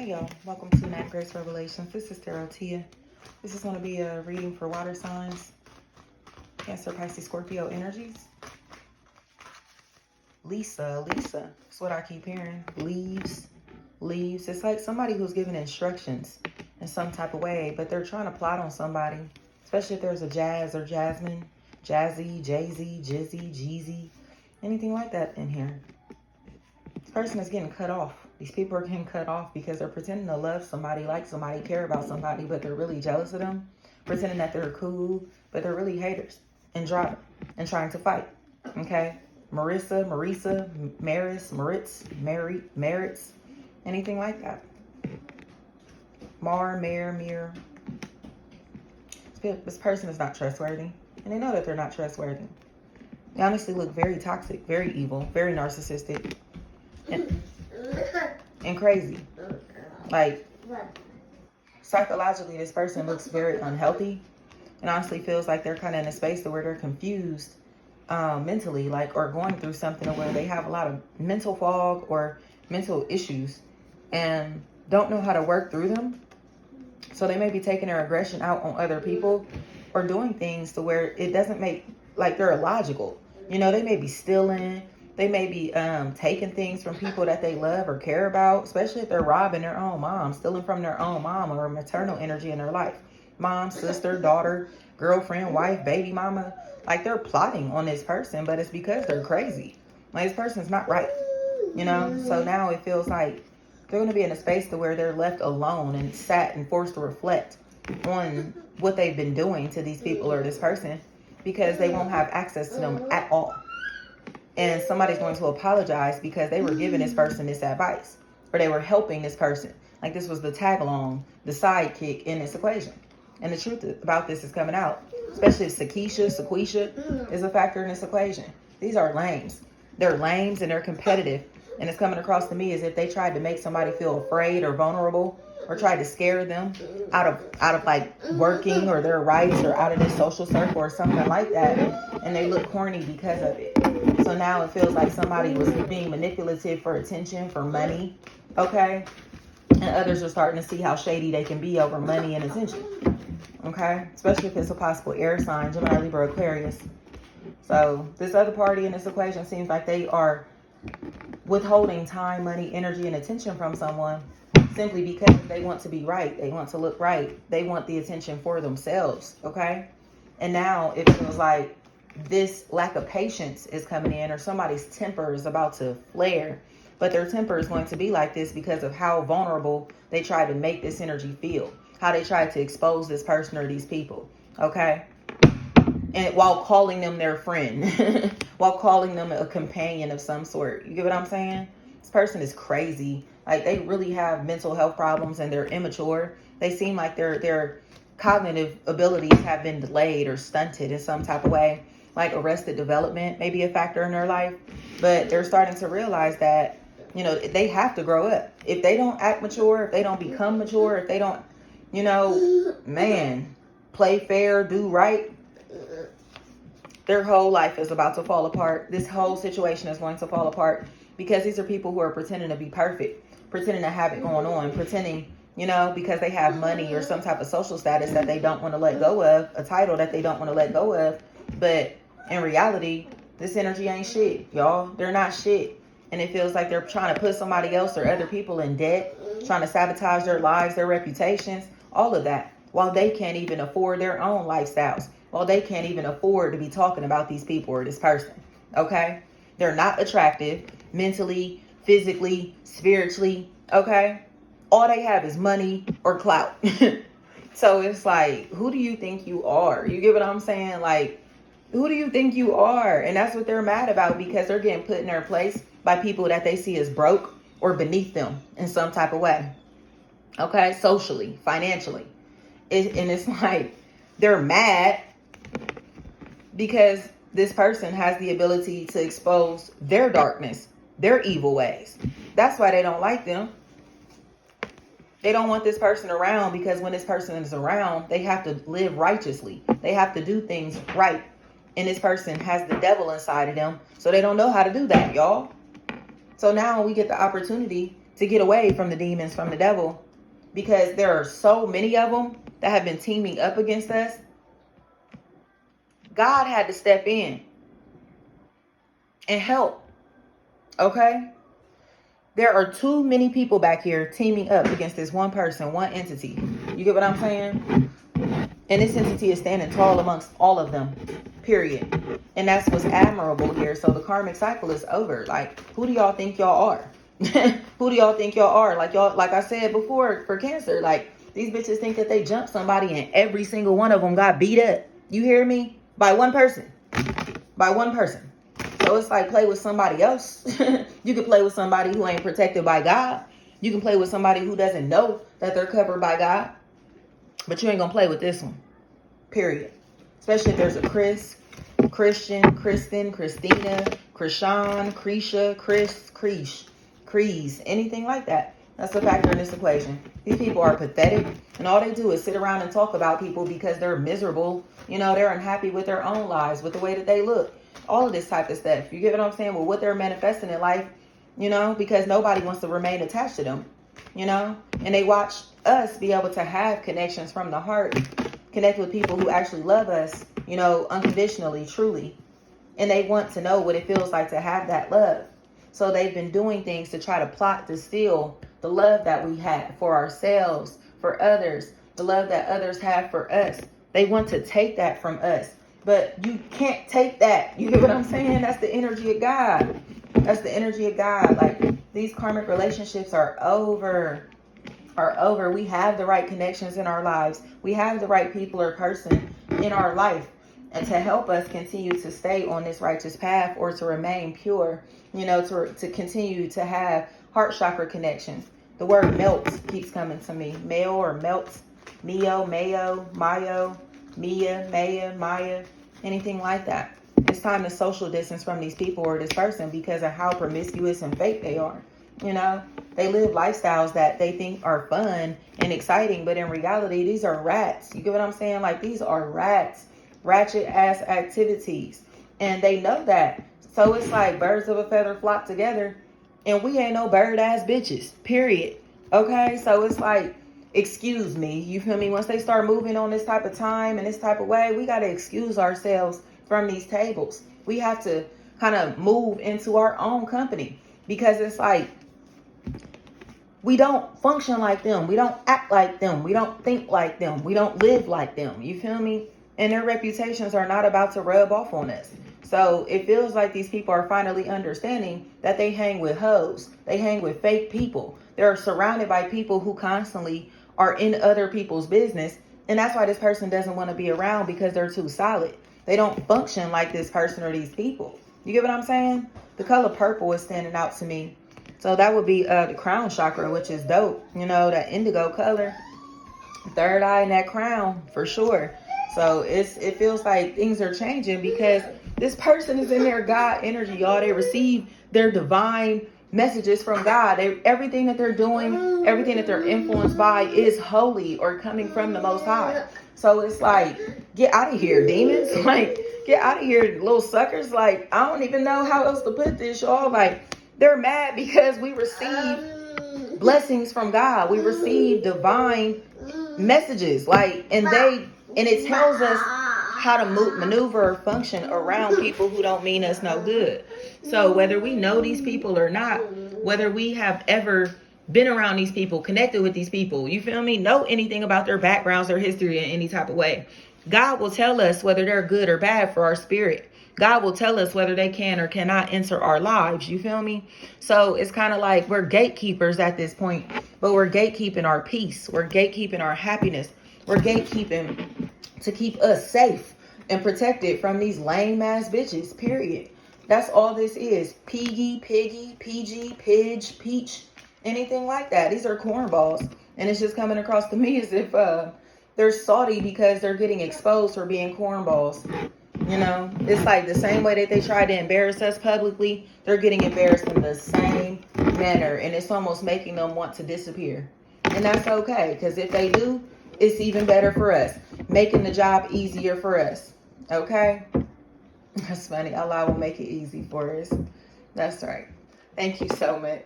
Hey y'all, welcome to Nat Grace Revelations. This is Tarot Tia. This is going to be a reading for water signs, Cancer, Pisces, Scorpio energies. Lisa, that's what I keep hearing. Leaves. It's like somebody who's giving instructions in some type of way, but they're trying to plot on somebody, especially if there's a Jazz or Jasmine, Jazzy, Jay-Z, Jizzy, Jeezy, anything like that in here. This person is getting cut off. These people are getting cut off because they're pretending to love somebody, like somebody, care about somebody, but they're really jealous of them. Pretending that they're cool, but they're really haters and trying to fight. Okay? Marissa, Maris, Merits, anything like that. Mir. This person is not trustworthy, and they know that they're not trustworthy. They honestly look very toxic, very evil, very narcissistic, and crazy. Like, psychologically, this person looks very unhealthy, and honestly feels like they're kind of in a space where they're confused mentally, like, or going through something where they have a lot of mental fog or mental issues and don't know how to work through them. So they may be taking their aggression out on other people or doing things to where it doesn't make, like, they're illogical. You know, they may be stealing. They may be taking things from people that they love or care about, especially if they're robbing their own mom, stealing from their own mom or maternal energy in their life. Mom, sister, daughter, girlfriend, wife, baby mama. Like, they're plotting on this person, but it's because they're crazy. Like, this person's not right, you know? So now it feels like they're going to be in a space to where they're left alone and sat and forced to reflect on what they've been doing to these people or this person, because they won't have access to them at all. And somebody's going to apologize because they were giving this person this advice, or they were helping this person. Like, this was the tag along, the sidekick in this equation. And the truth about this is coming out, especially if Sequisha is a factor in this equation. These are lames. They're lames and they're competitive. And it's coming across to me as if they tried to make somebody feel afraid or vulnerable, or tried to scare them out of like working or their rights, or out of this social circle or something like that. And they look corny because of it. So now it feels like somebody was being manipulative for attention, for money, okay? And others are starting to see how shady they can be over money and attention, okay? Especially if it's a possible air sign, Gemini, Libra, Aquarius. So this other party in this equation seems like they are withholding time, money, energy, and attention from someone simply because they want to be right. They want to look right. They want the attention for themselves, okay? And now it feels like this lack of patience is coming in, or somebody's temper is about to flare, but their temper is going to be like this because of how vulnerable they try to make this energy feel, how they try to expose this person or these people, okay? And while calling them their friend, while calling them a companion of some sort. You get what I'm saying? This person is crazy. Like, they really have mental health problems and they're immature. They seem like their cognitive abilities have been delayed or stunted in some type of way. Like, arrested development may be a factor in their life. But they're starting to realize that, you know, they have to grow up. If they don't act mature, if they don't become mature, if they don't, you know, play fair, do right, their whole life is about to fall apart. This whole situation is going to fall apart because these are people who are pretending to be perfect, pretending to have it going on, pretending, you know, because they have money or some type of social status that they don't want to let go of, a title that they don't want to let go of. But in reality, this energy ain't shit, y'all. They're not shit. And it feels like they're trying to put somebody else or other people in debt, trying to sabotage their lives, their reputations, all of that, while they can't even afford their own lifestyles. Well, they can't even afford to be talking about these people or this person, okay? They're not attractive mentally, physically, spiritually, okay? All they have is money or clout. So it's like, who do you think you are? You get what I'm saying? Like, who do you think you are? And that's what they're mad about, because they're getting put in their place by people that they see as broke or beneath them in some type of way, okay? Socially, financially. And it's like, they're mad because this person has the ability to expose their darkness, their evil ways. That's why they don't like them. They don't want this person around, because when this person is around, they have to live righteously. They have to do things right. And this person has the devil inside of them, so they don't know how to do that, y'all. So now we get the opportunity to get away from the demons, from the devil, because there are so many of them that have been teaming up against us. God had to step in and help. Okay? There are too many people back here teaming up against this one person, one entity. You get what I'm saying? And this entity is standing tall amongst all of them, period. And that's what's admirable here. So the karmic cycle is over. Like, who do y'all think y'all are? Who do y'all think y'all are? Like y'all, like I said before, for Cancer, like these bitches think that they jumped somebody and every single one of them got beat up. You hear me? By one person. By one person. So it's like, play with somebody else. You can play with somebody who ain't protected by God. You can play with somebody who doesn't know that they're covered by God. But you ain't gonna play with this one. Period. Especially if there's a Christian, Kristen, Christina, Krishan, Krisha, Chris, Crease, anything like that. That's a factor in this equation. These people are pathetic, and all they do is sit around and talk about people because they're miserable. You know, they're unhappy with their own lives, with the way that they look. All of this type of stuff. You get what I'm saying? Well, what they're manifesting in life, you know, because nobody wants to remain attached to them, you know, and they watch us be able to have connections from the heart, connect with people who actually love us, you know, unconditionally, truly. And they want to know what it feels like to have that love. So they've been doing things to try to plot to steal the love that we have for ourselves, for others, the love that others have for us. They want to take that from us. But you can't take that. You get what I'm saying? That's the energy of God. That's the energy of God. Like, these karmic relationships are over. We have the right connections in our lives. We have the right people or person in our life, and to help us continue to stay on this righteous path, or to remain pure, you know, to continue to have heart chakra connections. The word melt keeps coming to me. Male or melt, Mio, Mayo, Mayo, Mia, Maya, Maya, anything like that. It's time to social distance from these people or this person because of how promiscuous and fake they are. You know, they live lifestyles that they think are fun and exciting, but in reality, these are rats. You get what I'm saying? Like, these are rats, ratchet ass activities. And they know that. So it's like birds of a feather flock together, and we ain't no bird ass bitches, period. Okay, so it's like, excuse me, you feel me? Once they start moving on this type of time and this type of way, we got to excuse ourselves from these tables. We have to kind of move into our own company, because it's like, we don't function like them. We don't act like them. We don't think like them. We don't live like them. You feel me? And their reputations are not about to rub off on us. So it feels like these people are finally understanding that they hang with hoes. They hang with fake people. They're surrounded by people who constantly are in other people's business. And that's why this person doesn't want to be around, because they're too solid. They don't function like this person or these people. You get what I'm saying? The color purple is standing out to me. So that would be the crown chakra, which is dope. You know, that indigo color. Third eye in that crown, for sure. So it feels like things are changing, because this person is in their God energy, y'all. They receive their divine messages from God. Everything that they're doing, everything that they're influenced by is holy or coming from the Most High. So it's like, get out of here, demons. Like, get out of here, little suckers. Like, I don't even know how else to put this, y'all. Like, they're mad because we receive blessings from God. We receive divine messages. Like, and it tells us how to maneuver or function around people who don't mean us no good. So whether we know these people or not, whether we have ever been around these people, connected with these people, you feel me, know anything about their backgrounds or history in any type of way, God will tell us whether they're good or bad for our spirit. God will tell us whether they can or cannot enter our lives. You feel me? So it's kind of like we're gatekeepers at this point, but we're gatekeeping our peace. We're gatekeeping our happiness. We're gatekeeping to keep us safe and protected from these lame ass bitches, period. That's all this is. Piggy, piggy, PG, pidge, peach, anything like that. These are cornballs. And it's just coming across to me as if they're salty because they're getting exposed for being cornballs. You know, it's like the same way that they try to embarrass us publicly, they're getting embarrassed in the same manner. And it's almost making them want to disappear. And that's okay, because if they do, it's even better for us, making the job easier for us. Okay? That's funny. Allah will make it easy for us. That's right. Thank you so much.